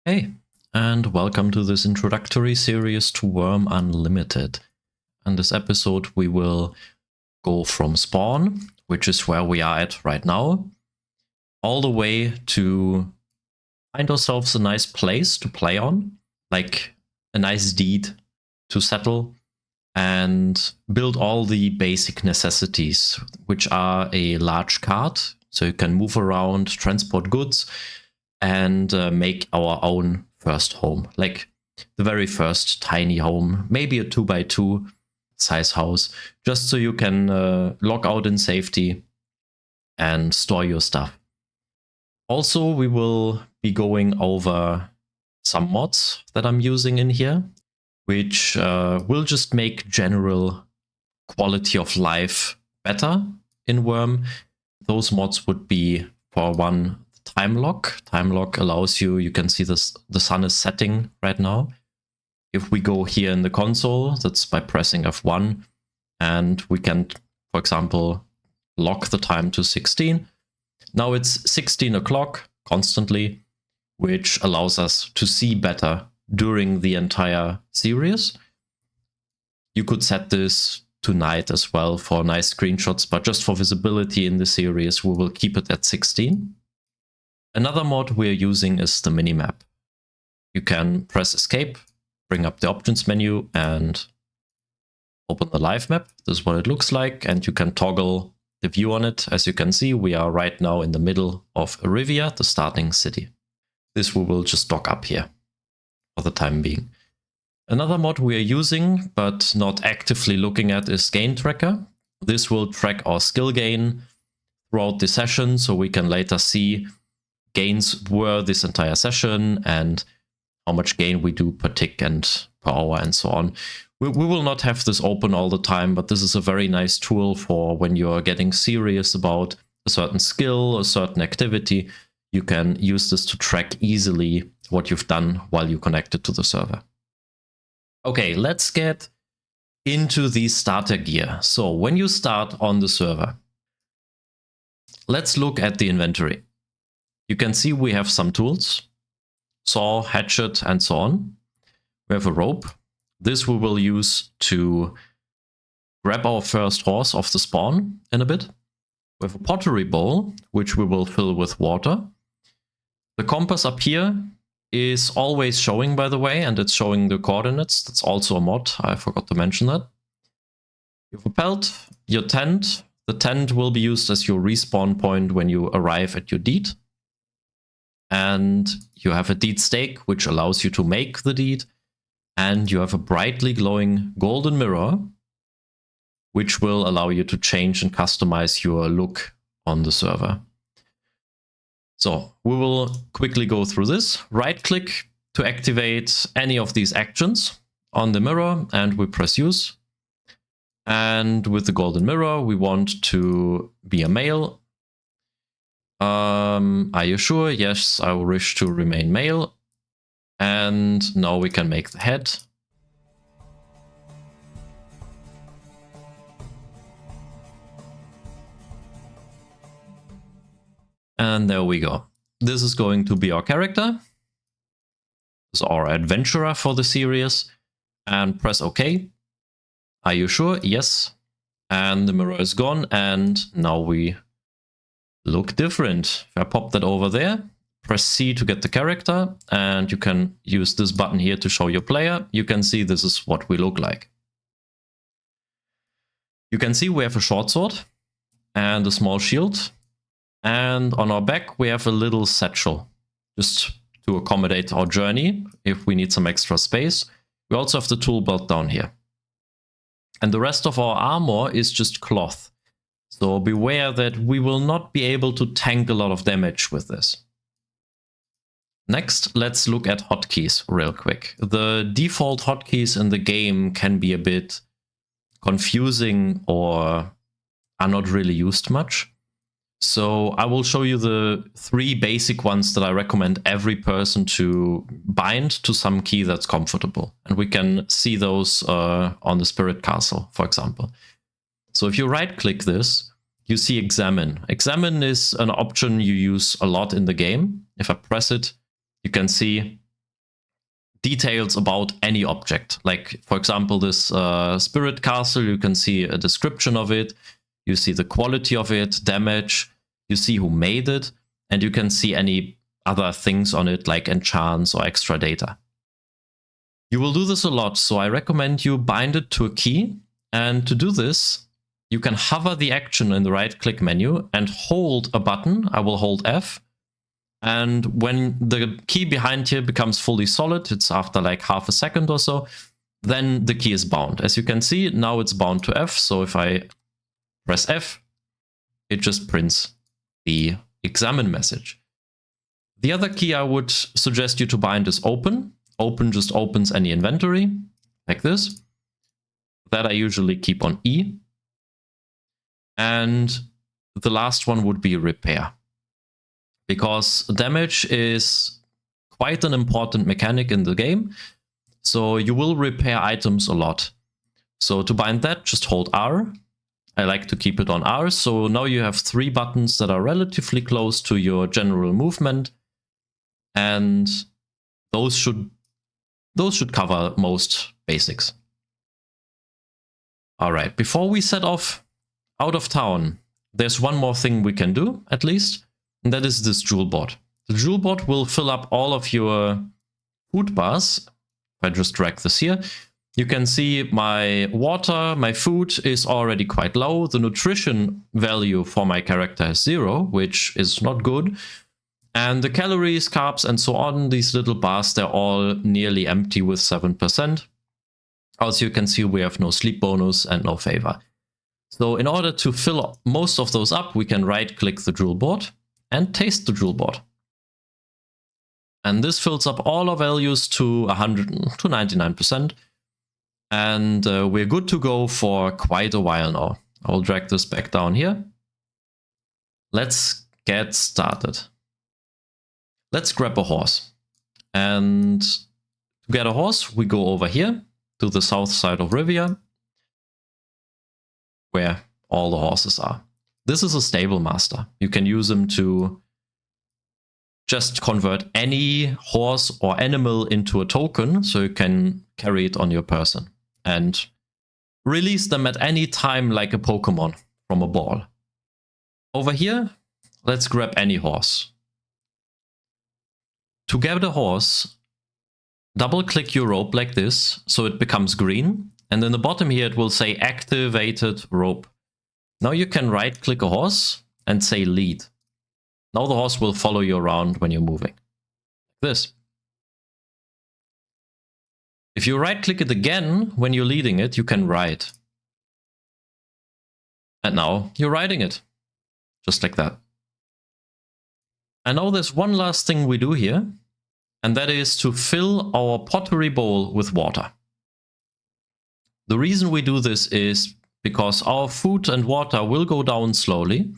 Hey, and welcome to this introductory series to Wurm Unlimited. In this episode, we will go from spawn, which is where we are at right now, all the way to find ourselves a nice place to play on, like a nice deed to settle, and build all the basic necessities, which are a large cart, so you can move around, transport goods, and make our own first home, like the very first tiny home, maybe a 2x2 size house, just so you can log out in safety and store your stuff. Also, we will be going over some mods that I'm using in here, which will just make general quality of life better in Wurm. Those mods would be, for one, time lock. Time lock allows you can see this, the sun is setting right now. If we go here in the console, that's by pressing F1, and we can, for example, lock the time to 16. Now it's 16 o'clock constantly, which allows us to see better during the entire series. You could set this to night as well for nice screenshots, but just for visibility in the series, we will keep it at 16. Another mod we're using is the minimap. You can press escape, bring up the options menu, and open the live map. This is what it looks like, and you can toggle the view on it. As you can see, we are right now in the middle of Riviera, the starting city. This we will just dock up here for the time being. Another mod we are using, but not actively looking at, is Gain Tracker. This will track our skill gain throughout the session, so we can later see gains were this entire session and how much gain we do per tick and per hour and so on. We will not have this open all the time, but this is a very nice tool for when you're getting serious about a certain skill, a certain activity. You can use this to track easily what you've done while you connected to the server. Okay, let's get into the starter gear. So when you start on the server, let's look at the inventory. You can see we have some tools, saw, hatchet, and so on. We have a rope. This we will use to grab our first horse off the spawn in a bit. We have a pottery bowl, which we will fill with water. The compass up here is always showing, by the way, and it's showing the coordinates. That's also a mod. I forgot to mention that. You have a pelt, your tent. The tent will be used as your respawn point when you arrive at your deed. And you have a deed stake, which allows you to make the deed. And you have a brightly glowing golden mirror, which will allow you to change and customize your look on the server. So we will quickly go through this. Right click to activate any of these actions on the mirror, and we press use. And with the golden mirror, we want to be a male. Are you sure? Yes, I wish to remain male. And now we can make the head. And there we go. This is going to be our character. This is our adventurer for the series. And press OK. Are you sure? Yes. And the mirror is gone. And now we look different. If I pop that over there, press C to get the character, and you can use this button here to show your player. You can see this is what we look like. You can see we have a short sword and a small shield, and on our back we have a little satchel, just to accommodate our journey if we need some extra space. We also have the tool belt down here. And the rest of our armor is just cloth. So beware that we will not be able to tank a lot of damage with this. Next, let's look at hotkeys real quick. The default hotkeys in the game can be a bit confusing or are not really used much. So I will show you the 3 basic ones that I recommend every person to bind to some key that's comfortable. And we can see those on the Spirit Castle, for example. So if you right-click this, you see Examine. Examine is an option you use a lot in the game. If I press it, you can see details about any object. Like, for example, this spirit castle, you can see a description of it, you see the quality of it, damage, you see who made it, and you can see any other things on it, like enchants or extra data. You will do this a lot, so I recommend you bind it to a key, and to do this, you can hover the action in the right-click menu and hold a button. I will hold F. And when the key behind here becomes fully solid, it's after like half a second or so, then the key is bound. As you can see, now it's bound to F. So if I press F, it just prints the examine message. The other key I would suggest you to bind is open. Open just opens any inventory, like this. That I usually keep on E. And the last one would be repair. Because damage is quite an important mechanic in the game, so you will repair items a lot. So to bind that, just hold R. I like to keep it on R, so now you have 3 buttons that are relatively close to your general movement, and those should cover most basics. Alright, before we set off out of town, there's one more thing we can do, at least. And that is this Julboard. The Julboard will fill up all of your food bars. If I just drag this here, you can see my water, my food is already quite low. The nutrition value for my character is 0, which is not good. And the calories, carbs, and so on, these little bars, they're all nearly empty with 7%. Also, you can see we have no sleep bonus and no favor. So in order to fill most of those up, we can right-click the Julboard and taste the Julboard. And this fills up all our values to 99%. And we're good to go for quite a while now. I'll drag this back down here. Let's get started. Let's grab a horse. And to get a horse, we go over here to the south side of Riviera, where all the horses are. This is a stable master. You can use him to just convert any horse or animal into a token, so you can carry it on your person and release them at any time like a Pokemon from a ball. Over here, let's grab any horse. To get a horse, double-click your rope like this, so it becomes green, and in the bottom here it will say activated rope. Now you can right-click a horse and say lead. Now the horse will follow you around when you're moving. Like this. If you right-click it again when you're leading it, you can ride. And now you're riding it. Just like that. And now there's one last thing we do here, and that is to fill our pottery bowl with water. The reason we do this is because our food and water will go down slowly.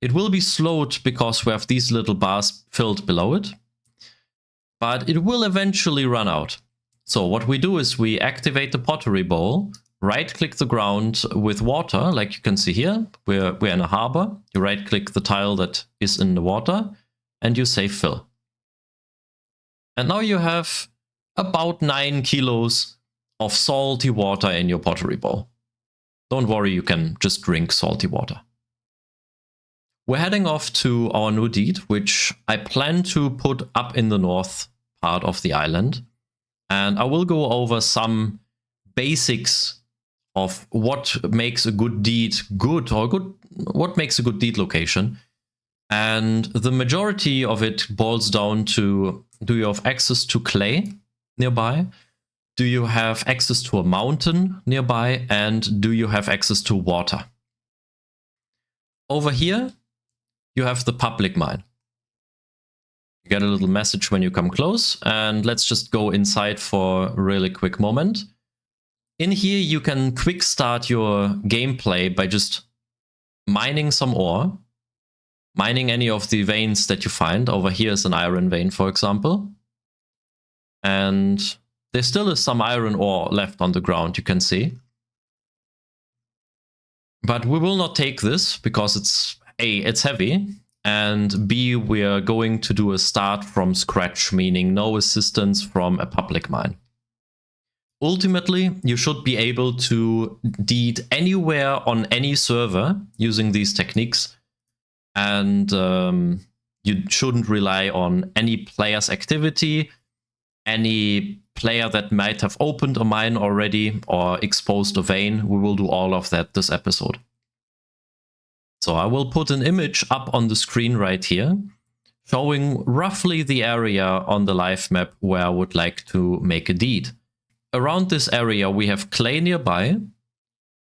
It will be slowed because we have these little bars filled below it, but it will eventually run out. So what we do is we activate the pottery bowl, right-click the ground with water, like you can see here. We're in a harbor. You right-click the tile that is in the water, and you say fill. And now you have about 9 kilos of salty water in your pottery bowl. Don't worry, you can just drink salty water. We're heading off to our new deed, which I plan to put up in the north part of the island. And I will go over some basics of what makes a good deed good, or what makes a good deed location. And the majority of it boils down to, do you have access to clay nearby? Do you have access to a mountain nearby? And do you have access to water? Over here, you have the public mine. You get a little message when you come close, and let's just go inside for a really quick moment. In here, you can quick start your gameplay by just mining some ore, mining any of the veins that you find. Over here is an iron vein, for example. And there still is some iron ore left on the ground, you can see. But we will not take this because it's heavy, and B, we are going to do a start from scratch, meaning no assistance from a public mine. Ultimately, you should be able to deed anywhere on any server using these techniques, and you shouldn't rely on any player's activity, any player that might have opened a mine already or exposed a vein. We will do all of that this episode. So I will put an image up on the screen right here, showing roughly the area on the live map where I would like to make a deed. Around this area we have clay nearby,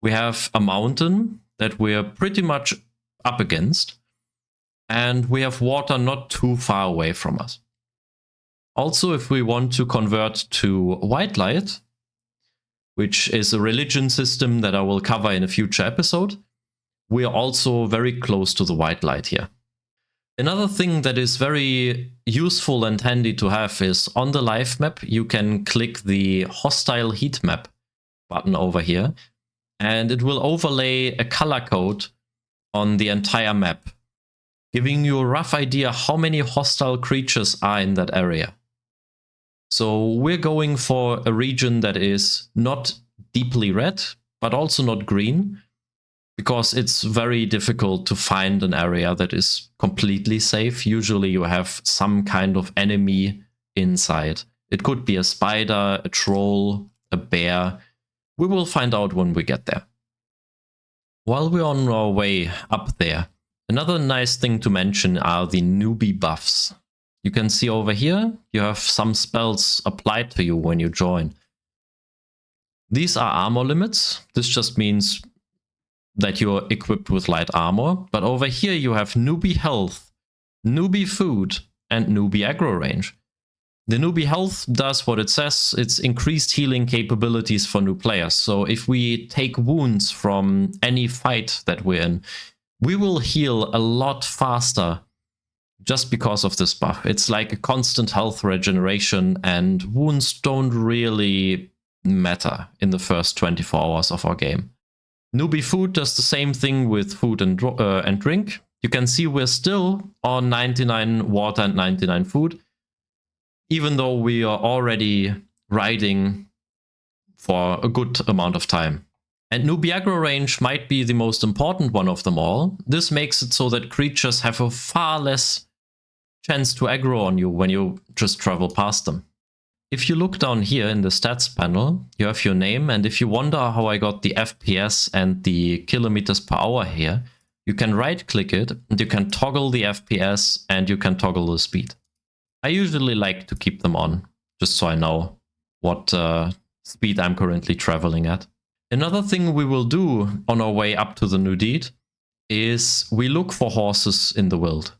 we have a mountain that we're pretty much up against, and we have water not too far away from us. Also, if we want to convert to white light, which is a religion system that I will cover in a future episode, we are also very close to the white light here. Another thing that is very useful and handy to have is on the live map, you can click the hostile heat map button over here, and it will overlay a color code on the entire map, giving you a rough idea how many hostile creatures are in that area. So we're going for a region that is not deeply red, but also not green, because it's very difficult to find an area that is completely safe. Usually you have some kind of enemy inside. It could be a spider, a troll, a bear. We will find out when we get there. While we're on our way up there, another nice thing to mention are the newbie buffs. You can see over here, you have some spells applied to you when you join. These are armor limits. This just means that you're equipped with light armor, but over here you have newbie health, newbie food, and newbie aggro range. The newbie health does what it says, it's increased healing capabilities for new players. So if we take wounds from any fight that we're in, we will heal a lot faster just because of this buff. It's like a constant health regeneration, and wounds don't really matter in the first 24 hours of our game. Newbie food does the same thing with food and drink. You can see we're still on 99 water and 99 food, even though we are already riding for a good amount of time. And newbie aggro range might be the most important one of them all. This makes it so that creatures have a far less chance to aggro on you when you just travel past them. If you look down here in the stats panel, you have your name, and if you wonder how I got the FPS and the kilometers per hour here, you can right click it and you can toggle the FPS and you can toggle the speed. I usually like to keep them on, just so I know what speed I'm currently traveling at. Another thing we will do on our way up to the new deed is we look for horses in the wild.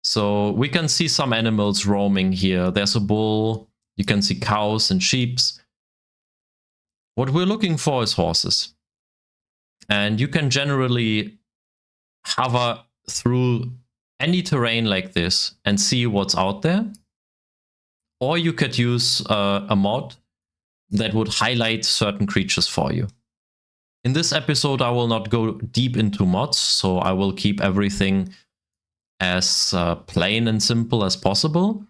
So we can see some animals roaming here. There's a bull. You can see cows and sheep. What we're looking for is horses. And you can generally hover through any terrain like this and see what's out there. Or you could use a mod that would highlight certain creatures for you. In this episode, I will not go deep into mods, so I will keep everything as plain and simple as possible.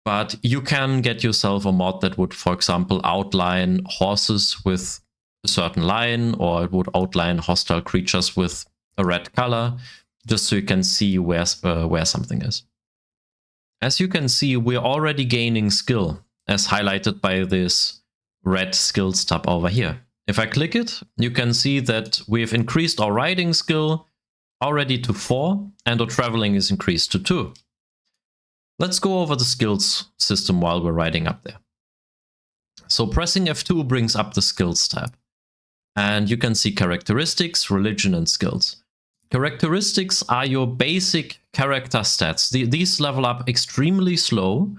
But you can get yourself a mod that would, for example, outline horses with a certain line, or it would outline hostile creatures with a red color, just so you can see where something is. As you can see, we're already gaining skill, as highlighted by this red skills tab over here. If I click it, you can see that we've increased our riding skill already to 4, and our traveling is increased to 2. Let's go over the skills system while we're riding up there. So pressing F2 brings up the skills tab. And you can see characteristics, religion, and skills. Characteristics are your basic character stats. These level up extremely slow,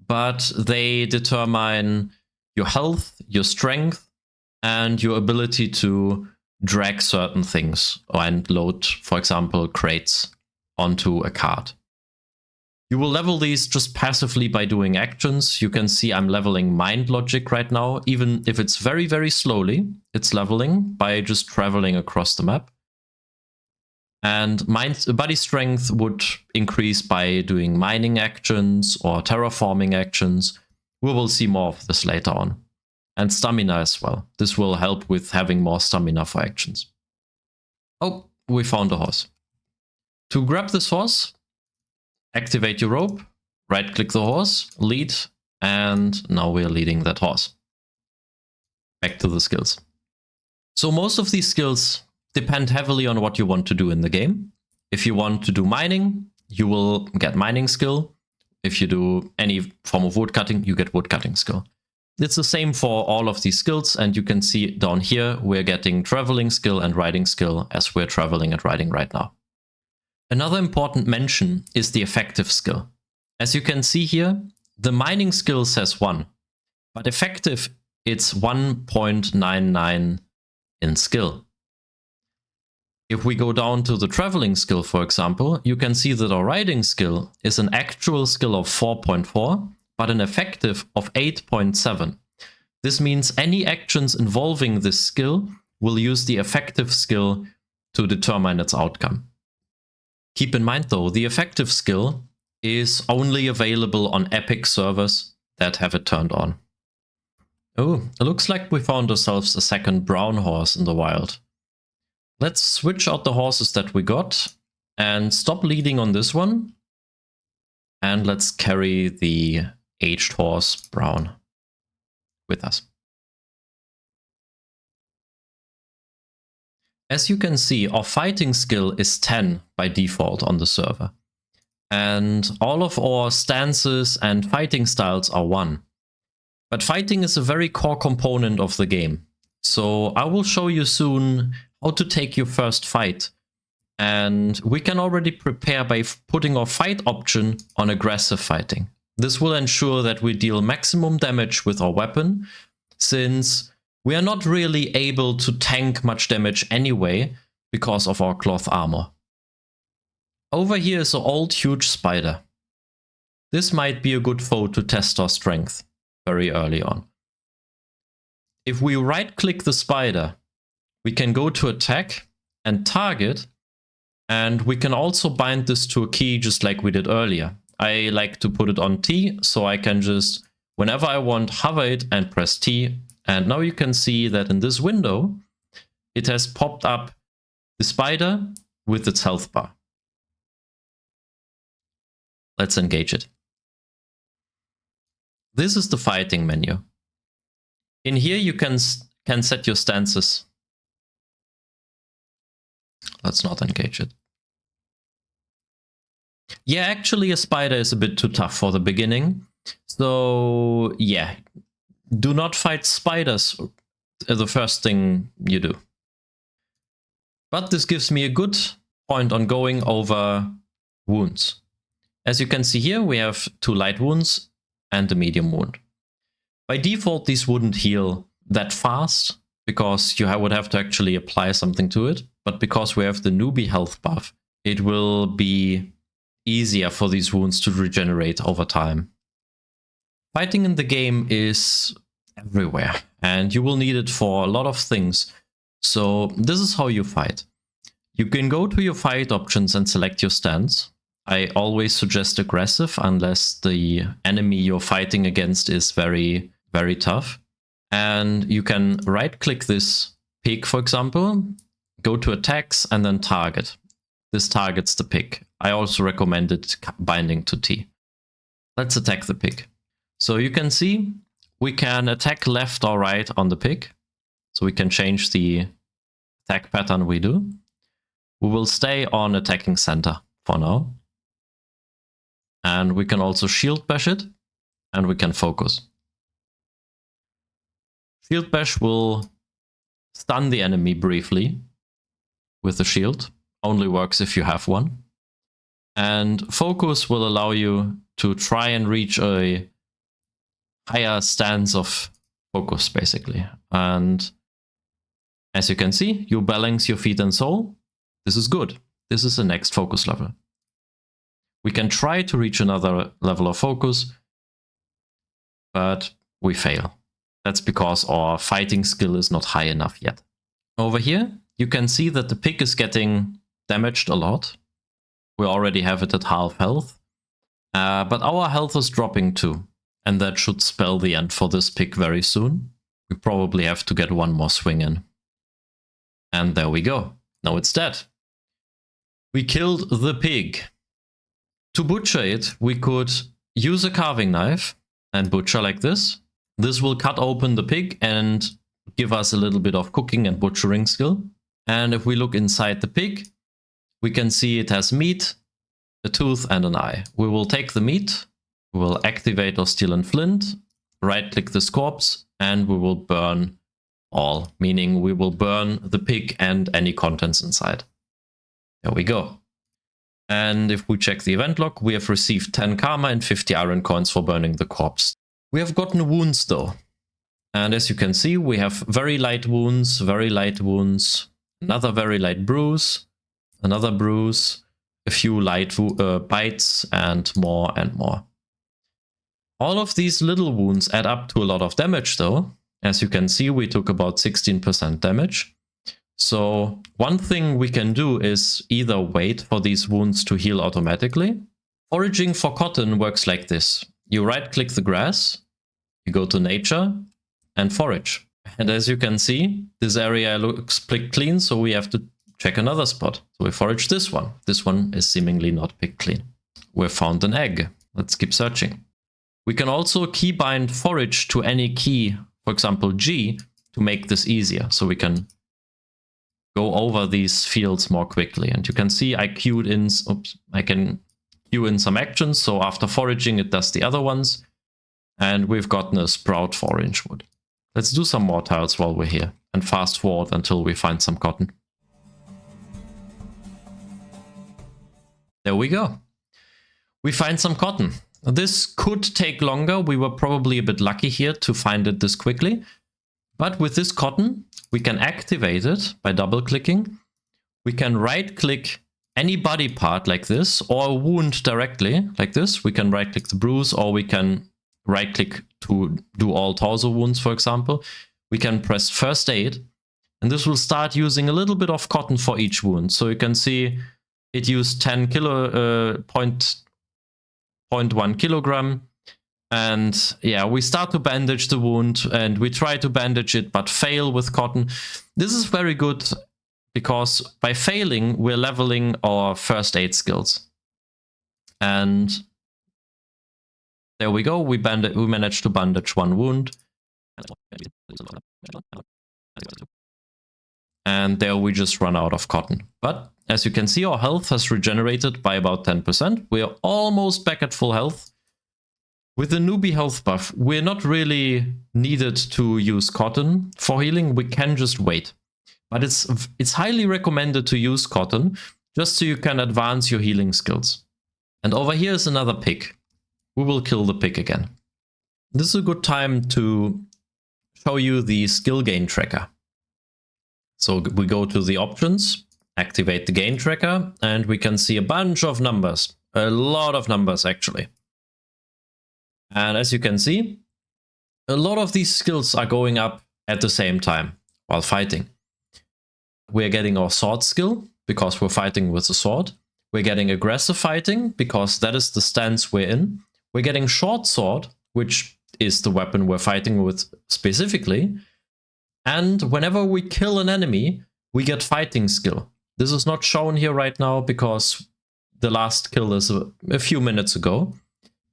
but they determine your health, your strength, and your ability to drag certain things and load, for example, crates onto a cart. You will level these just passively by doing actions. You can see I'm leveling mind logic right now. Even if it's very, very slowly, it's leveling by just traveling across the map. And body strength would increase by doing mining actions or terraforming actions. We will see more of this later on. And stamina as well. This will help with having more stamina for actions. Oh, we found a horse. To grab this horse, activate your rope, right-click the horse, lead, and now we're leading that horse. Back to the skills. So most of these skills depend heavily on what you want to do in the game. If you want to do mining, you will get mining skill. If you do any form of woodcutting, you get woodcutting skill. It's the same for all of these skills, and you can see down here we're getting traveling skill and riding skill as we're traveling and riding right now. Another important mention is the effective skill. As you can see here, the mining skill says 1, but effective it's 1.99 in skill. If we go down to the traveling skill, for example, you can see that our riding skill is an actual skill of 4.4, but an effective of 8.7. This means any actions involving this skill will use the effective skill to determine its outcome. Keep in mind though, the effective skill is only available on Epic servers that have it turned on. Oh, it looks like we found ourselves a second brown horse in the wild. Let's switch out the horses that we got and stop leading on this one. And let's carry the aged horse brown with us. As you can see, our fighting skill is 10 by default on the server. And all of our stances and fighting styles are 1. But fighting is a very core component of the game. So I will show you soon how to take your first fight. And we can already prepare by putting our fight option on aggressive fighting. This will ensure that we deal maximum damage with our weapon, since we are not really able to tank much damage anyway because of our cloth armor. Over here is an old huge spider. This might be a good foe to test our strength very early on. If we right-click the spider, we can go to attack and target, and we can also bind this to a key just like we did earlier. I like to put it on T, so I can just, whenever I want, hover it and press T. And now you can see that in this window, it has popped up the spider with its health bar. Let's engage it. This is the fighting menu. In here you can set your stances. Let's not engage it. Yeah, actually a spider is a bit too tough for the beginning. So yeah, do not fight spiders the first thing you do. But this gives me a good point on going over wounds. As you can see here, we have 2 light wounds and a medium wound. By default, these wouldn't heal that fast because you would have to actually apply something to it. But because we have the newbie health buff, it will be easier for these wounds to regenerate over time. Fighting in the game is everywhere, and you will need it for a lot of things. So this is how you fight. You can go to your fight options and select your stance. I always suggest aggressive unless the enemy you're fighting against is very, very tough. And you can right-click this pig, for example, go to attacks and then target. This targets the pig. I also recommend it binding to T. Let's attack the pig. So you can see we can attack left or right on the pig. So we can change the attack pattern we do. We will stay on attacking center for now. And we can also shield bash it, and we can focus. Shield bash will stun the enemy briefly with the shield. Only works if you have one. And focus will allow you to try and reach a higher stance of focus, basically. And as you can see, you balance your feet and soul. This is good. This is the next focus level. We can try to reach another level of focus, but we fail. That's because our fighting skill is not high enough yet. Over here, you can see that the pig is getting damaged a lot. We already have it at half health. But our health is dropping too. And that should spell the end for this pig very soon. We probably have to get one more swing in. And there we go. Now it's dead. We killed the pig. To butcher it, we could use a carving knife and butcher like this. This will cut open the pig and give us a little bit of cooking and butchering skill. And if we look inside the pig, we can see it has meat, a tooth and an eye. We will take the meat, we will activate our steel and flint, right click this corpse, and we will burn all, meaning we will burn the pig and any contents inside. There we go. And if we check the event log, we have received 10 karma and 50 iron coins for burning the corpse. We have gotten wounds though. And as you can see, we have very light wounds, another very light bruise, another bruise, a few light bites, and more and more. All of these little wounds add up to a lot of damage though. As you can see, we took about 16% damage. So one thing we can do is either wait for these wounds to heal automatically. Foraging for cotton works like this. You right click the grass, you go to nature and forage. And as you can see, this area looks picked clean, so we have to check another spot. So we forage this one. This one is seemingly not picked clean. We found an egg. Let's keep searching. We can also keybind forage to any key, for example G, to make this easier. So we can go over these fields more quickly. And you can see I queued in, I can queue in some actions. So after foraging, it does the other ones. And we've gotten a sprout for orange wood. Let's do some more tiles while we're here and fast forward until we find some cotton. There we go. We find some cotton. This could take longer. We were probably a bit lucky here to find it this quickly. But with this cotton, we can activate it by double clicking. We can right click any body part like this, or a wound directly like this. We can right click the bruise, or we can right click to do all torso wounds, for example. We can press first aid, and this will start using a little bit of cotton for each wound. So you can see it used 0.1 kilogram. And yeah, we start to bandage the wound, and we try to bandage it but fail with cotton. This is very good because by failing, we're leveling our first aid skills. And there we go. We managed to bandage one wound. And there we just run out of cotton. But as you can see, our health has regenerated by about 10%. We're almost back at full health. With the newbie health buff, we're not really needed to use cotton for healing. We can just wait. But it's highly recommended to use cotton just so you can advance your healing skills. And over here is another pig. We will kill the pig again. This is a good time to show you the skill gain tracker. So we go to the options, activate the gain tracker, and we can see a bunch of numbers. A lot of numbers actually. And as you can see, a lot of these skills are going up at the same time while fighting. We're getting our sword skill because we're fighting with a sword. We're getting aggressive fighting because that is the stance we're in. We're getting short sword, which is the weapon we're fighting with specifically. And whenever we kill an enemy, we get fighting skill. This is not shown here right now because the last kill is a few minutes ago.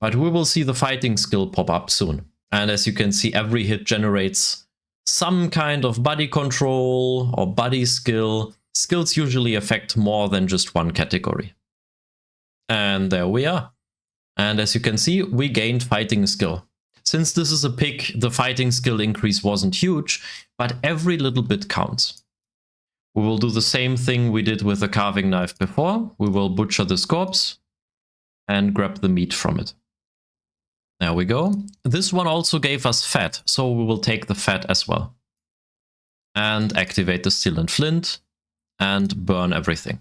But we will see the fighting skill pop up soon. And as you can see, every hit generates some kind of body control or body skill. Skills usually affect more than just one category. And there we are. And as you can see, we gained fighting skill. Since this is a pig, the fighting skill increase wasn't huge, but every little bit counts. We will do the same thing we did with the carving knife before. We will butcher this corpse and grab the meat from it. There we go. This one also gave us fat, so we will take the fat as well. And activate the steel and flint and burn everything.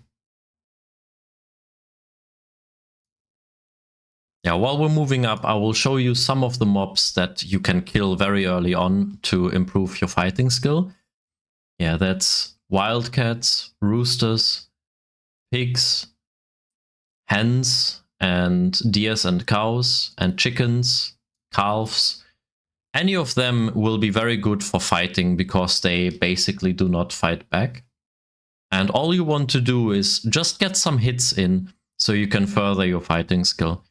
Yeah, while we're moving up, I will show you some of the mobs that you can kill very early on to improve your fighting skill. Yeah, that's wildcats, roosters, pigs, hens, and deers and cows, and chickens, calves. Any of them will be very good for fighting because they basically do not fight back. And all you want to do is just get some hits in so you can further your fighting skill.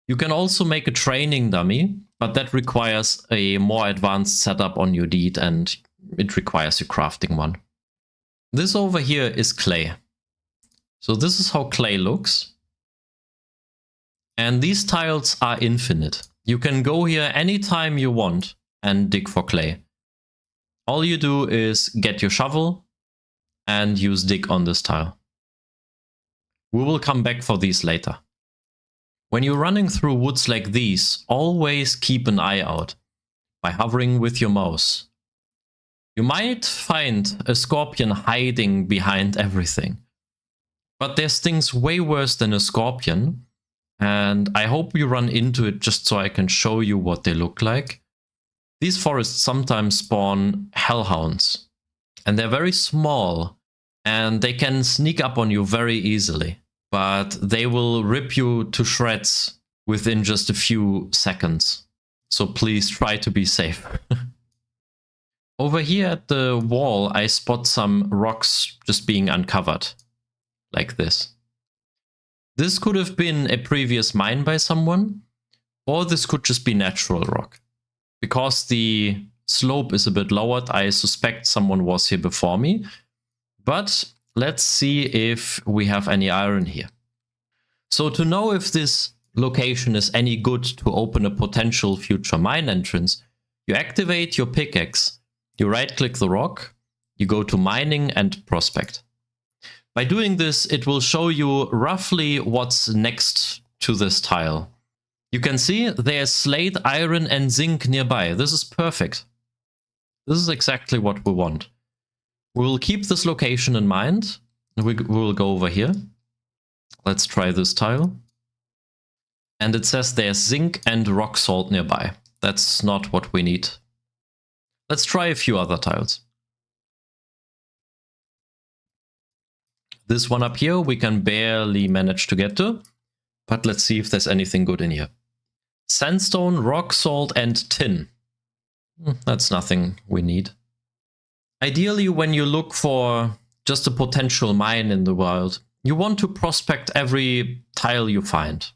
You can also make a training dummy, but that requires a more advanced setup on your deed and it requires you crafting one. This over here is clay. So this is how clay looks. And these tiles are infinite. You can go here anytime you want and dig for clay. All you do is get your shovel and use dig on this tile. We will come back for these later. When you're running through woods like these, always keep an eye out by hovering with your mouse. You might find a scorpion hiding behind everything. But there's things way worse than a scorpion, and I hope you run into it just so I can show you what they look like. These forests sometimes spawn hellhounds, and they're very small, and they can sneak up on you very easily, but they will rip you to shreds within just a few seconds. So please try to be safe. Over here at the wall, I spot some rocks just being uncovered, like this. This could have been a previous mine by someone, or this could just be natural rock. Because the slope is a bit lowered, I suspect someone was here before me. But let's see if we have any iron here. So to know if this location is any good to open a potential future mine entrance, you activate your pickaxe, you right-click the rock, you go to mining and prospect. By doing this, it will show you roughly what's next to this tile. You can see there's slate, iron and zinc nearby. This is perfect. This is exactly what we want. We'll keep this location in mind. We will go over here. Let's try this tile. And it says there's zinc and rock salt nearby. That's not what we need. Let's try a few other tiles. This one up here we can barely manage to get to, but let's see if there's anything good in here. Sandstone, rock salt and tin. That's nothing we need. Ideally, when you look for just a potential mine in the world, you want to prospect every tile you find.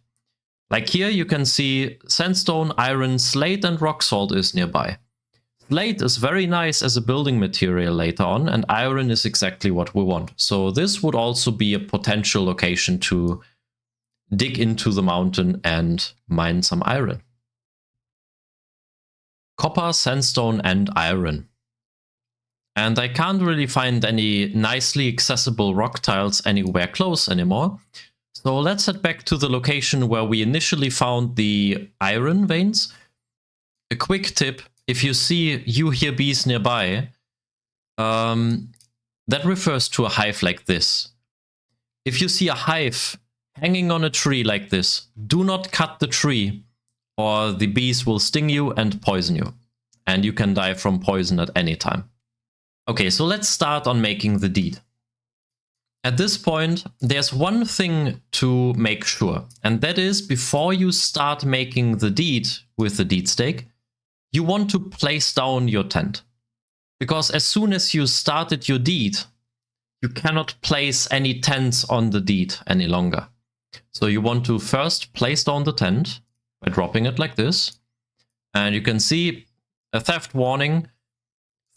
Like here you can see sandstone, iron, slate and rock salt is nearby. Slate is very nice as a building material later on, and iron is exactly what we want. So this would also be a potential location to dig into the mountain and mine some iron. Copper, sandstone and iron. And I can't really find any nicely accessible rock tiles anywhere close anymore. So let's head back to the location where we initially found the iron veins. A quick tip. If you see you hear bees nearby, that refers to a hive like this. If you see a hive hanging on a tree like this, do not cut the tree or the bees will sting you and poison you. And you can die from poison at any time. Okay, so let's start on making the deed. At this point, there's one thing to make sure, and that is before you start making the deed with the deed stake, you want to place down your tent. Because as soon as you started your deed, you cannot place any tents on the deed any longer. So you want to first place down the tent by dropping it like this. And you can see a theft warning.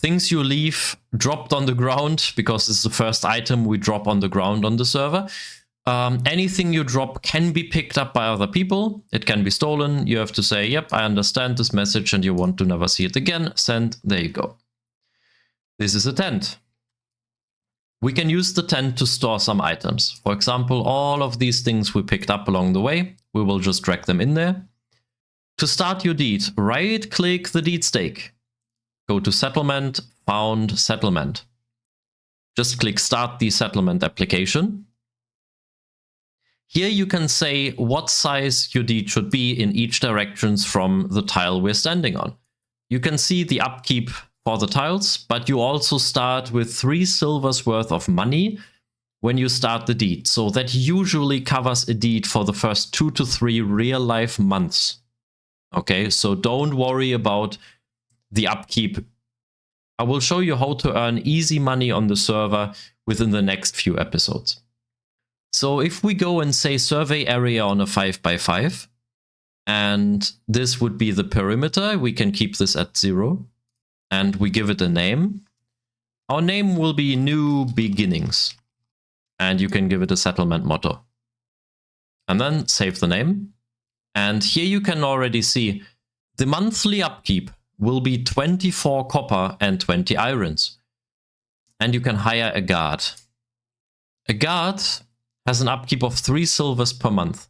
Things you leave dropped on the ground, because it's the first item we drop on the ground on the server. Anything you drop can be picked up by other people. It can be stolen. You have to say, yep, I understand this message and you want to never see it again. Send. There you go. This is a tent. We can use the tent to store some items. For example, all of these things we picked up along the way, we will just drag them in there. To start your deed, right-click the deed stake. Go to Settlement, Found Settlement. Just click Start the Settlement application. Here you can say what size your deed should be in each direction from the tile we're standing on. You can see the upkeep for the tiles, but you also start with 3 silvers worth of money when you start the deed. So that usually covers a deed for the first 2 to 3 real-life months. Okay, so don't worry about the upkeep. I will show you how to earn easy money on the server within the next few episodes. So if we go and say survey area on a 5x5, and this would be the perimeter, we can keep this at 0, and we give it a name. Our name will be New Beginnings, and you can give it a settlement motto. And then save the name. And here you can already see the monthly upkeep will be 24 copper and 20 irons. And you can hire a guard. A guard has an upkeep of 3 silvers per month.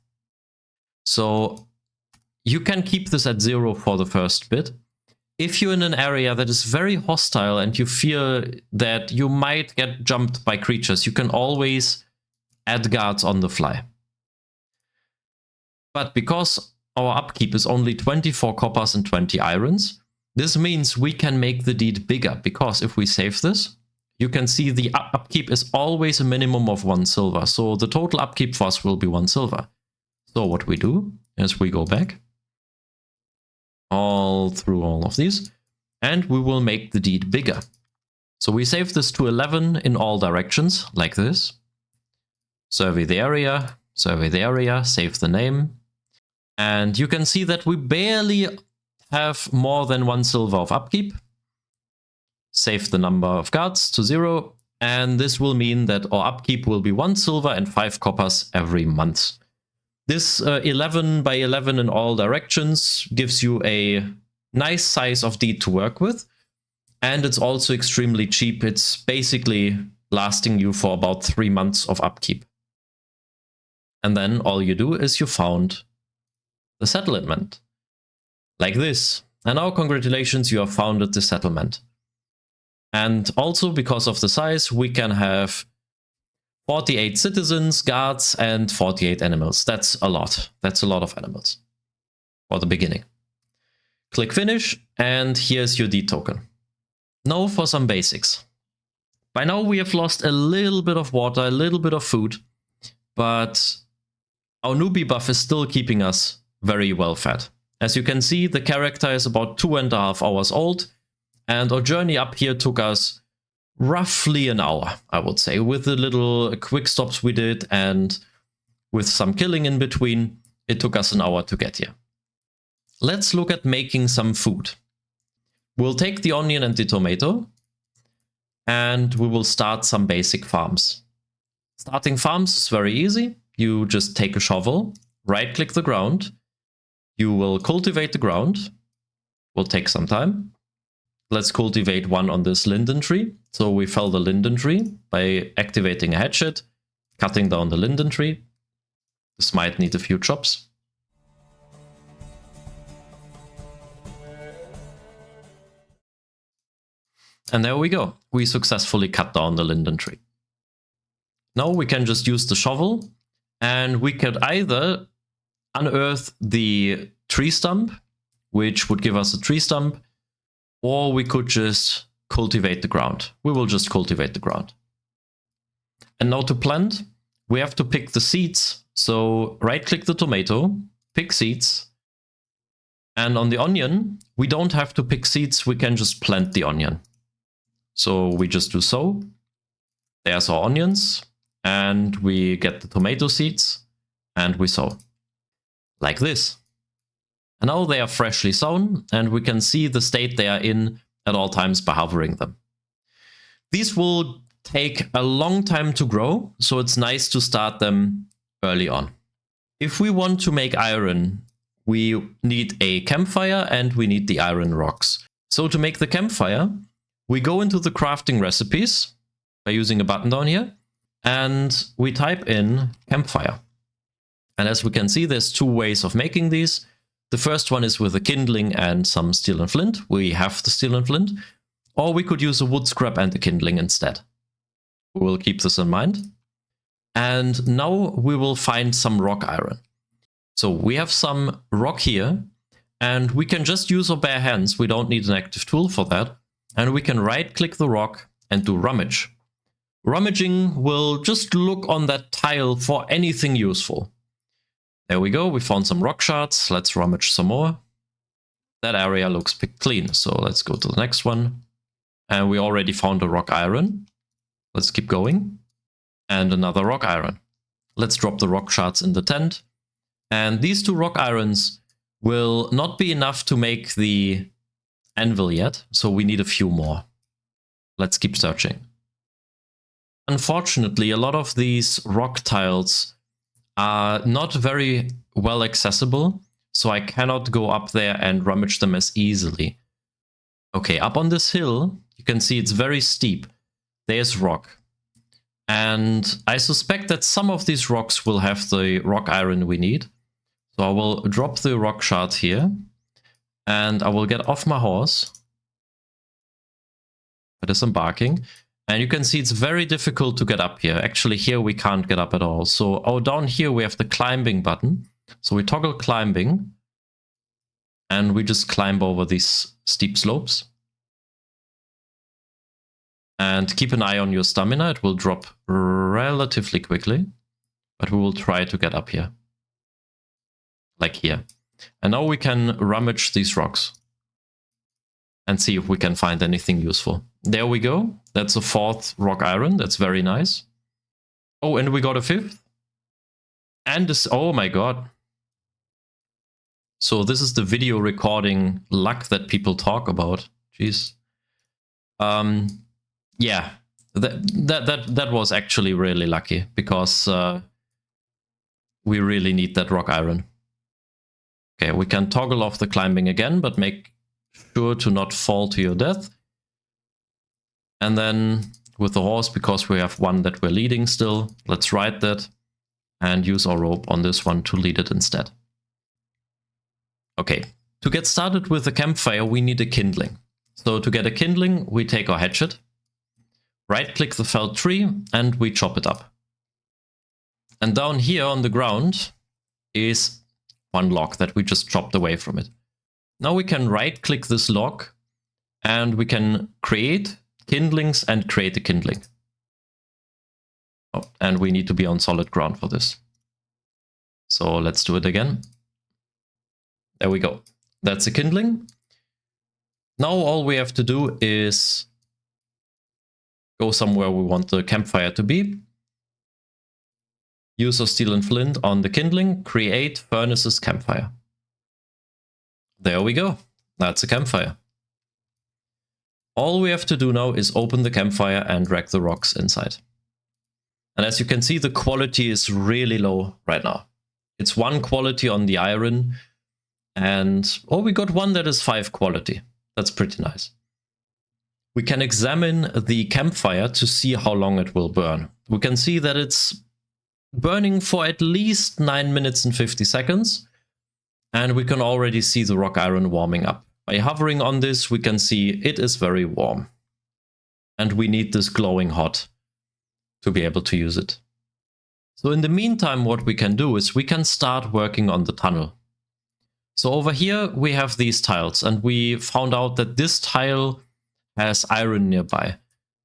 So you can keep this at 0 for the first bit. If you're in an area that is very hostile and you fear that you might get jumped by creatures, you can always add guards on the fly. But because our upkeep is only 24 coppers and 20 irons, this means we can make the deed bigger, because if we save this, you can see the upkeep is always a minimum of 1 silver. So the total upkeep for us will be 1 silver. So what we do is we go back all through all of these, and we will make the deed bigger. So we save this to 11 in all directions, like this. Survey the area, save the name. And you can see that we barely have more than 1 silver of upkeep. Save the number of guards to 0, and this will mean that our upkeep will be 1 silver and 5 coppers every month. This 11 by 11 in all directions gives you a nice size of deed to work with, and it's also extremely cheap. It's basically lasting you for about 3 months of upkeep. And then all you do is you found the settlement, like this. And now congratulations, you have founded the settlement. And also because of the size, we can have 48 citizens, guards, and 48 animals. That's a lot. That's a lot of animals for the beginning. Click finish, and here's your deed token. Now for some basics. By now we have lost a little bit of water, a little bit of food, but our newbie buff is still keeping us very well fed. As you can see, the character is about 2.5 hours old, and our journey up here took us roughly an hour, I would say, with the little quick stops we did and with some killing in between. It took us an hour to get here. Let's look at making some food. We'll take the onion and the tomato, and we will start some basic farms. Starting farms is very easy. You just take a shovel, right-click the ground. You will cultivate the ground. Will take some time. Let's cultivate one on this linden tree. So we fell the linden tree by activating a hatchet, cutting down the linden tree. This might need a few chops. And there we go. We successfully cut down the linden tree. Now we can just use the shovel, and we could either unearth the tree stump, which would give us a tree stump, or we could just cultivate the ground. We will just cultivate the ground. And now to plant, we have to pick the seeds. So right-click the tomato, pick seeds. And on the onion, we don't have to pick seeds, we can just plant the onion. So we just do so. There's our onions, and we get the tomato seeds, and we sow. Like this. And now they are freshly sown, and we can see the state they are in at all times by hovering them. These will take a long time to grow, so it's nice to start them early on. If we want to make iron, we need a campfire and we need the iron rocks. So to make the campfire, we go into the crafting recipes by using a button down here, and we type in campfire. And as we can see, there's 2 ways of making these. The first one is with a kindling and some steel and flint. We have the steel and flint. Or we could use a wood scrap and a kindling instead. We will keep this in mind. And now we will find some rock iron. So we have some rock here, and we can just use our bare hands. We don't need an active tool for that. And we can right-click the rock and do rummage. rummaging will just look on that tile for anything useful. There we go, we found some rock shards. Let's rummage some more. That area looks picked clean, so let's go to the next one. And we already found a rock iron. Let's keep going. And another rock iron. Let's drop the rock shards in the tent. And these 2 rock irons will not be enough to make the anvil yet, so we need a few more. Let's keep searching. Unfortunately, a lot of these rock tiles are not very well accessible, so I cannot go up there and rummage them as easily. Okay, up on this hill, you can see it's very steep. There's rock. And I suspect that some of these rocks will have the rock iron we need. So I will drop the rock shard here. And I will get off my horse. Disembarking. And you can see it's very difficult to get up here. Actually, here we can't get up at all. So down here we have the climbing button. So we toggle climbing. And we just climb over these steep slopes. And keep an eye on your stamina. It will drop relatively quickly. But we will try to get up here. Like here. And now we can rummage these rocks. And see if we can find anything useful. There we go. That's a 4th rock iron. That's very nice. Oh, and we got a 5th. And this, oh my god. So this is the video recording luck that people talk about. Jeez. Yeah, that was actually really lucky because we really need that rock iron. Okay, we can toggle off the climbing again, but make sure to not fall to your death. And then with the horse, because we have one that we're leading still, let's ride that and use our rope on this one to lead it instead. Okay, to get started with the campfire, we need a kindling. So to get a kindling, we take our hatchet, right-click the felled tree, and we chop it up. And down here on the ground is one log that we just chopped away from it. Now we can right-click this log, and we can create kindlings and create a kindling. Oh, and we need to be on solid ground for this. So let's do it again. There we go. That's a kindling. Now all we have to do is go somewhere we want the campfire to be. Use our steel and flint on the kindling. Create furnaces campfire. There we go. That's a campfire. All we have to do now is open the campfire and drag the rocks inside. And as you can see, the quality is really low right now. It's 1 quality on the iron. And, oh, we got one that is 5 quality. That's pretty nice. We can examine the campfire to see how long it will burn. We can see that it's burning for at least 9 minutes and 50 seconds. And we can already see the rock iron warming up. By hovering on this, we can see it is very warm. And we need this glowing hot to be able to use it. So in the meantime, what we can do is we can start working on the tunnel. So over here we have these tiles, and we found out that this tile has iron nearby.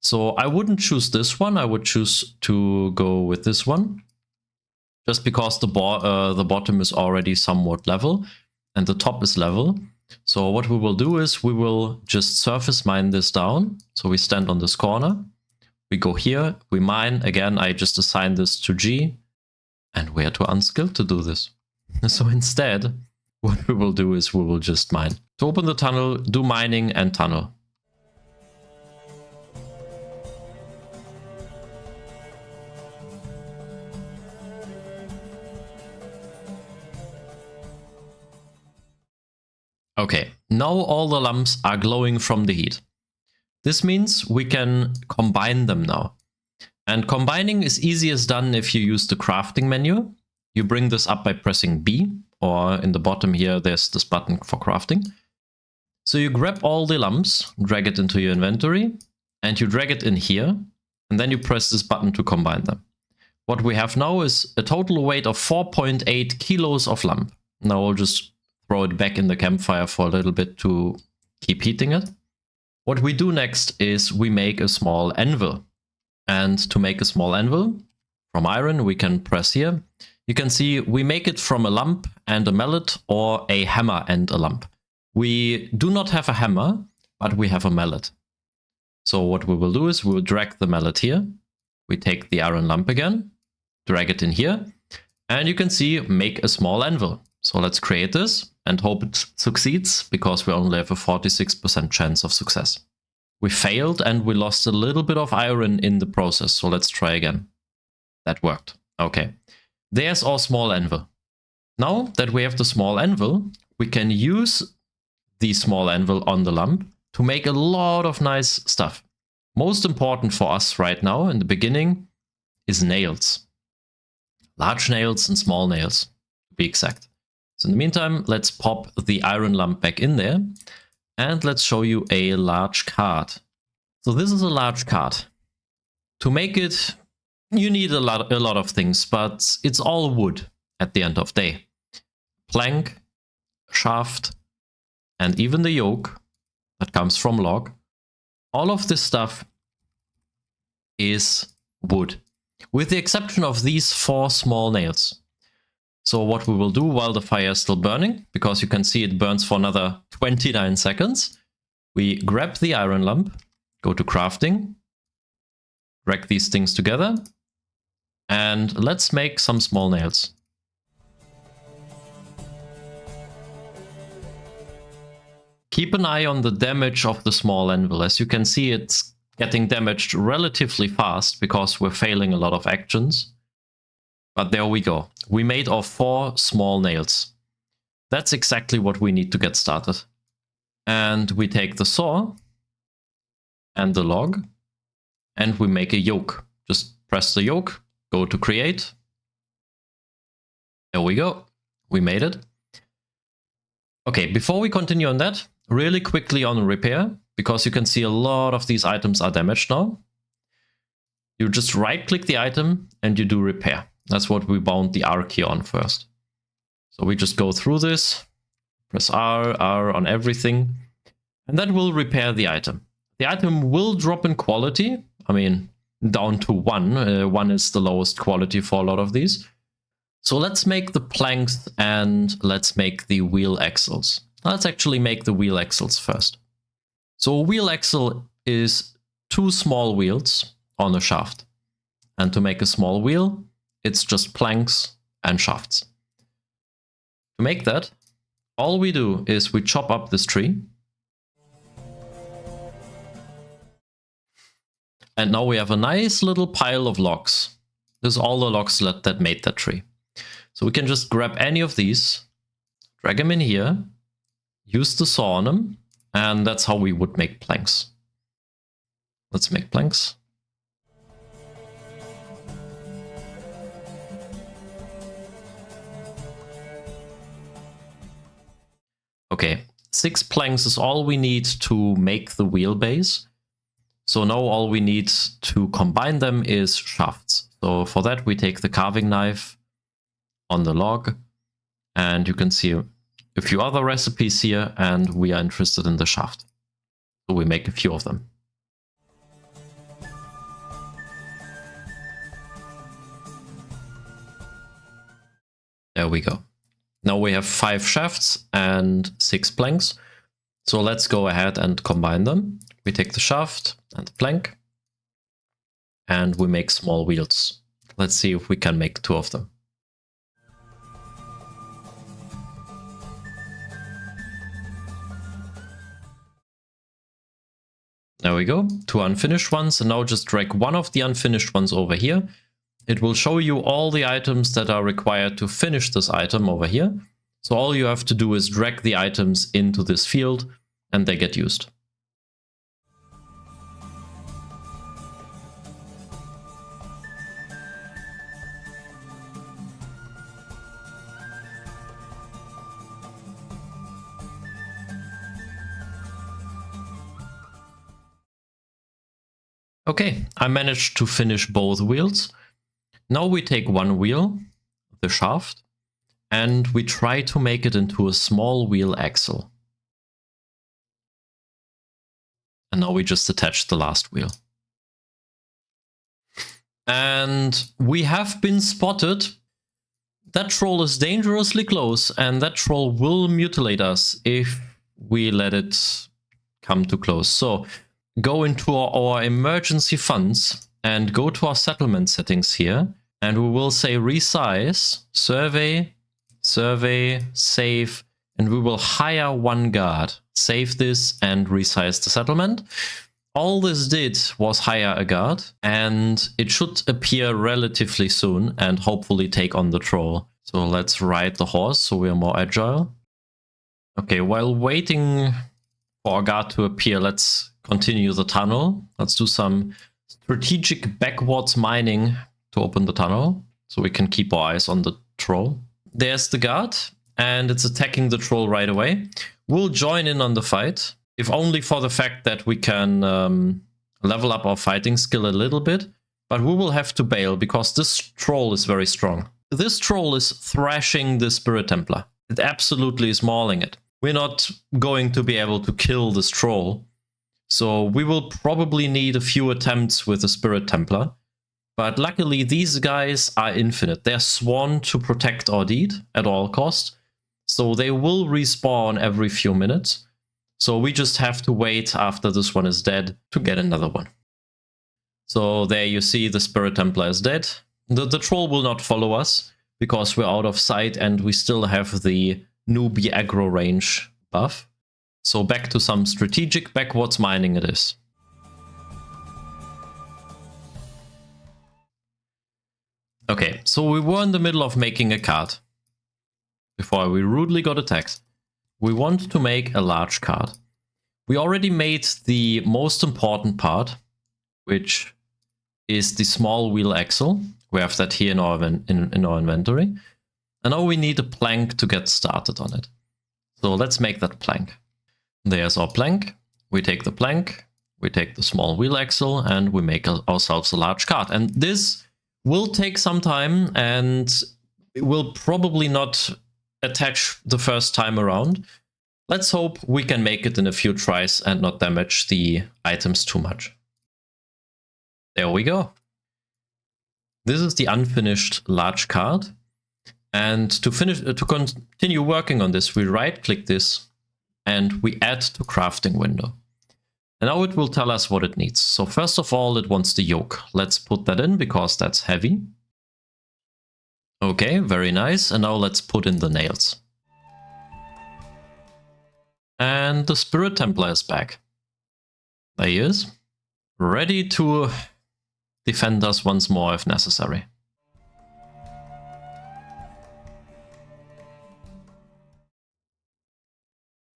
So I wouldn't choose this one, I would choose to go with this one. Just because the bottom is already somewhat level and the top is level. So what we will do is we will just surface mine this down. So we stand on this corner, we go here, we mine. Again, I just assign this to G, and we are too unskilled to do this. So instead, what we will do is we will just mine. To open the tunnel, do mining and tunnel. Okay, now all the lumps are glowing from the heat. This means we can combine them now. And combining is easiest done if you use the crafting menu. You bring this up by pressing B, or in the bottom here there's this button for crafting. So you grab all the lumps, drag it into your inventory, and you drag it in here, and then you press this button to combine them. What we have now is a total weight of 4.8 kilos of lump. Now I'll just throw it back in the campfire for a little bit to keep heating it. What we do next is we make a small anvil. And to make a small anvil from iron, we can press here. You can see we make it from a lump and a mallet, or a hammer and a lump. We do not have a hammer, but we have a mallet. So what we will do is we will drag the mallet here. We take the iron lump again, drag it in here, and you can see make a small anvil. So let's create this and hope it succeeds, because we only have a 46% chance of success. We failed and we lost a little bit of iron in the process, so let's try again. That worked. Okay, there's our small anvil. Now that we have the small anvil, we can use the small anvil on the lump to make a lot of nice stuff. Most important for us right now in the beginning is nails. Large nails and small nails, to be exact. So in the meantime, let's pop the iron lump back in there. And let's show you a large card. So this is a large card. To make it, you need a lot of things, but it's all wood at the end of the day. Plank, shaft, and even the yoke that comes from log. All of this stuff is wood, with the exception of these 4 small nails. So what we will do while the fire is still burning, because you can see it burns for another 29 seconds, we grab the iron lump, go to crafting, drag these things together, and let's make some small nails. Keep an eye on the damage of the small anvil. As you can see, it's getting damaged relatively fast because we're failing a lot of actions. But there we go. We made our 4 small nails. That's exactly what we need to get started. And we take the saw and the log and we make a yoke. Just press the yoke, go to create. There we go. We made it. Okay, before we continue on that, really quickly on repair, because you can see a lot of these items are damaged now. You just right click the item and you do repair. That's what we bound the R key on first. So we just go through this, press R on everything, and that will repair the item. The item will drop in quality, I mean, down to 1. 1 is the lowest quality for a lot of these. So let's make the planks and let's make the wheel axles. Let's actually make the wheel axles first. So a wheel axle is 2 small wheels on a shaft. And to make a small wheel, it's just planks and shafts. To make that, all we do is we chop up this tree. And now we have a nice little pile of logs. This is all the logs that made that tree. So we can just grab any of these, drag them in here, use the saw on them, and that's how we would make planks. Let's make planks. Okay, 6 planks is all we need to make the wheelbase. So now all we need to combine them is shafts. So for that we take the carving knife on the log, and you can see a few other recipes here, and we are interested in the shaft. So we make a few of them. There we go. Now we have 5 shafts and 6 planks. So let's go ahead and combine them. We take the shaft and the plank and we make small wheels. Let's see if we can make 2 of them. There we go, 2 unfinished ones, and now just drag one of the unfinished ones over here. It will show you all the items that are required to finish this item over here. So all you have to do is drag the items into this field and they get used. Okay, I managed to finish both wheels. Now we take one wheel, the shaft, and we try to make it into a small wheel axle. And now we just attach the last wheel. And we have been spotted. That troll is dangerously close, and that troll will mutilate us if we let it come too close. So go into our emergency funds and go to our settlement settings here, and we will say resize, survey, save, and we will hire one guard. Save this and resize the settlement. All this did was hire a guard, and it should appear relatively soon and hopefully take on the troll. So let's ride the horse so we are more agile. Okay, while waiting for our guard to appear, let's continue the tunnel. Let's do some strategic backwards mining to open the tunnel so we can keep our eyes on the troll. There's the guard, and it's attacking the troll right away. We'll join in on the fight, if only for the fact that we can level up our fighting skill a little bit, but we will have to bail because this troll is very strong. This troll is thrashing the Spirit Templar. It absolutely is mauling it. We're not going to be able to kill this troll, so we will probably need a few attempts with the Spirit Templar. But luckily these guys are infinite. They're sworn to protect our deed at all costs, so they will respawn every few minutes. So we just have to wait after this one is dead to get another one. So there you see the Spirit Templar is dead. The troll will not follow us because we're out of sight and we still have the newbie aggro range buff. So back to some strategic backwards mining it is. Okay, so we were in the middle of making a card before we rudely got attacked. We want to make a large card. We already made the most important part, which is the small wheel axle. We have that here in our inventory. And now we need a plank to get started on it. So let's make that plank. There's our plank. We take the plank, we take the small wheel axle, and we make ourselves a large card. And this will take some time, and it will probably not attach the first time around. Let's hope we can make it in a few tries and not damage the items too much. There we go. This is the unfinished large card. And to continue working on this, we right-click this and we add to crafting window. And now it will tell us what it needs. So first of all, it wants the yoke. Let's put that in because that's heavy. Okay, very nice. And now let's put in the nails. And the Spirit Templar is back. There he is, ready to defend us once more if necessary.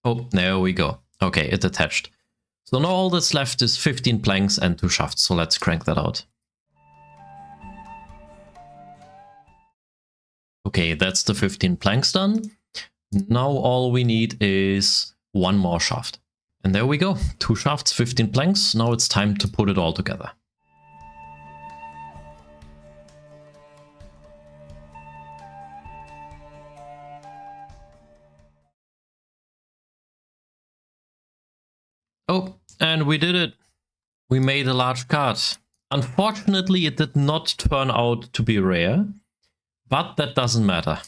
Oh, there we go. Okay, it attached. So now all that's left is 15 planks and 2 shafts, so let's crank that out. Okay, that's the 15 planks done. Now all we need is one more shaft. And there we go, 2 shafts, 15 planks. Now it's time to put it all together. Oh, and we did it. We made a large card. Unfortunately, it did not turn out to be rare, but that doesn't matter.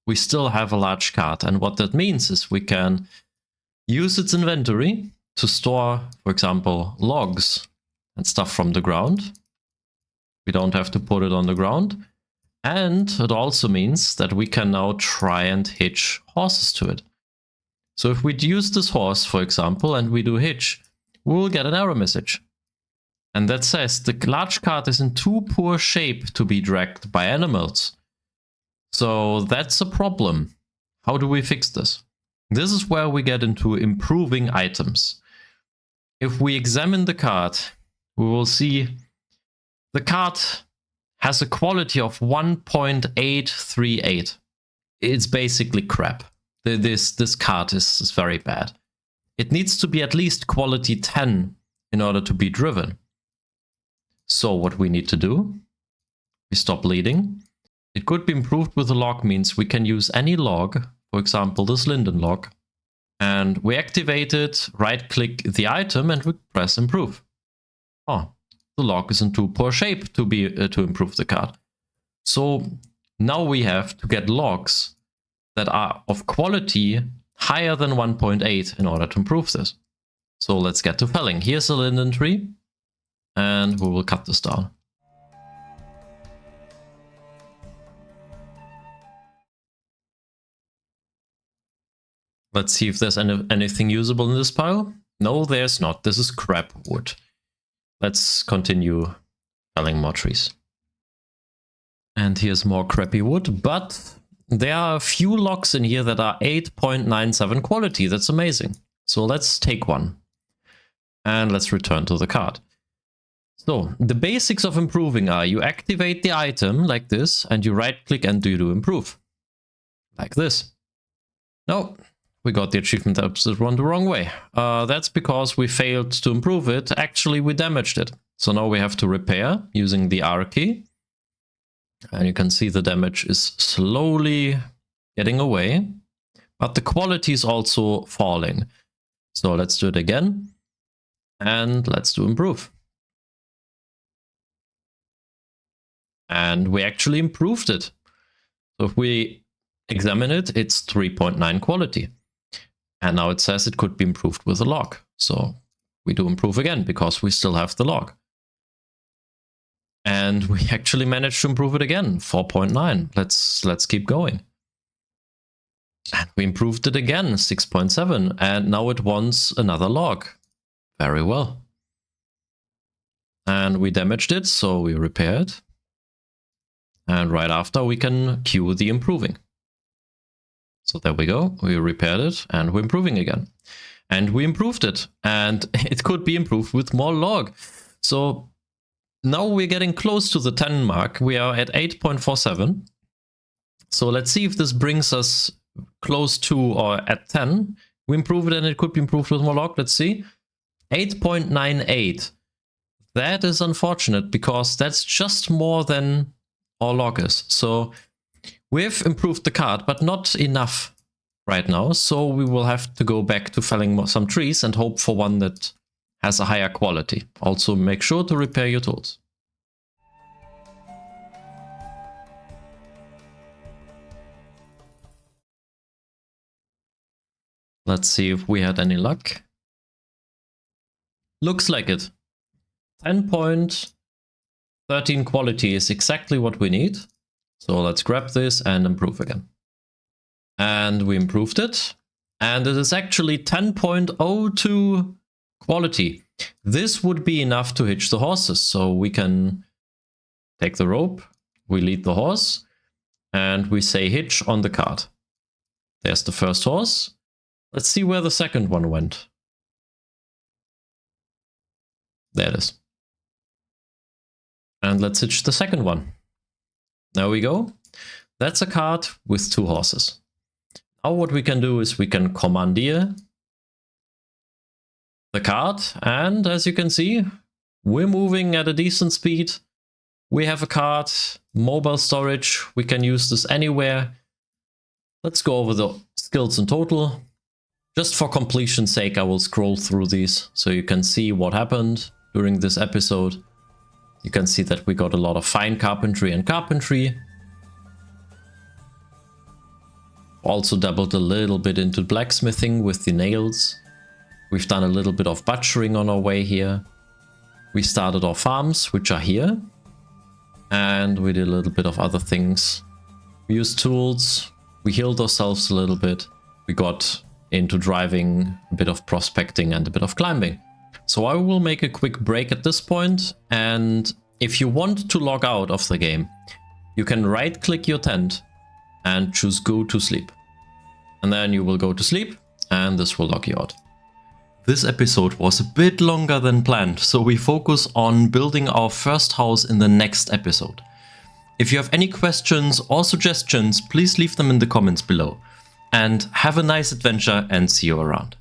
We still have a large card, and what that means is we can use its inventory to store, for example, logs and stuff from the ground. We don't have to put it on the ground. And it also means that we can now try and hitch horses to it. So if we use this horse, for example, and we do hitch, we will get an error message. And that says the large cart is in too poor shape to be dragged by animals. So that's a problem. How do we fix this? This is where we get into improving items. If we examine the cart, we will see the cart has a quality of 1.838. It's basically crap. This cart is very bad. It needs to be at least quality 10 in order to be driven. So what we need to do, we stop leading. It could be improved with a log means we can use any log, for example this linden log, and we activate it, right click the item and we press improve. Oh, the log is in too poor shape to improve the card. So now we have to get logs that are of quality higher than 1.8 in order to improve this. So let's get to felling. Here's a linden tree, and we will cut this down. Let's see if there's anything usable in this pile. No, there's not. This is crap wood. Let's continue felling more trees. And here's more crappy wood, but there are a few logs in here that are 8.97 quality. That's amazing. So let's take one. And let's return to the card. So the basics of improving are you activate the item like this, and you right click and you do improve. Like this. No. We got the achievement episode run the wrong way. That's because we failed to improve it. Actually, we damaged it. So now we have to repair using the R key. And you can see the damage is slowly getting away. But the quality is also falling. So let's do it again. And let's do improve. And we actually improved it. So if we examine it, it's 3.9 quality. And now it says it could be improved with a log. So we do improve again because we still have the log. And we actually managed to improve it again, 4.9. Let's keep going. And we improved it again, 6.7. And now it wants another log. Very well. And we damaged it, so we repair it. And right after we can queue the improving. So there we go, we repaired it and we're improving again. And we improved it, and it could be improved with more log. So now we're getting close to the 10 mark. We are at 8.47. So let's see if this brings us close to or at 10. We improve it and it could be improved with more log. Let's see. 8.98. That is unfortunate because that's just more than our log is. So we've improved the card, but not enough right now. So we will have to go back to felling some trees and hope for one that has a higher quality. Also make sure to repair your tools. Let's see if we had any luck. Looks like it. 10.13 quality is exactly what we need. So let's grab this and improve again. And we improved it. And it is actually 10.02 quality. This would be enough to hitch the horses. So we can take the rope, we lead the horse, and we say hitch on the card. There's the first horse. Let's see where the second one went. There it is. And let's hitch the second one. There we go. That's a cart with 2 horses. Now what we can do is we can commandeer the cart, and as you can see, we're moving at a decent speed. We have a cart, mobile storage, we can use this anywhere. Let's go over the skills in total. Just for completion's sake, I will scroll through these so you can see what happened during this episode. You can see that we got a lot of fine carpentry and carpentry. Also dabbled a little bit into blacksmithing with the nails. We've done a little bit of butchering on our way here. We started our farms, which are here. And we did a little bit of other things. We used tools. We healed ourselves a little bit. We got into driving, a bit of prospecting and a bit of climbing. So I will make a quick break at this point, and if you want to log out of the game, you can right click your tent and choose go to sleep. And then you will go to sleep and this will log you out. This episode was a bit longer than planned, so we focus on building our first house in the next episode. If you have any questions or suggestions, please leave them in the comments below. And have a nice adventure and see you around.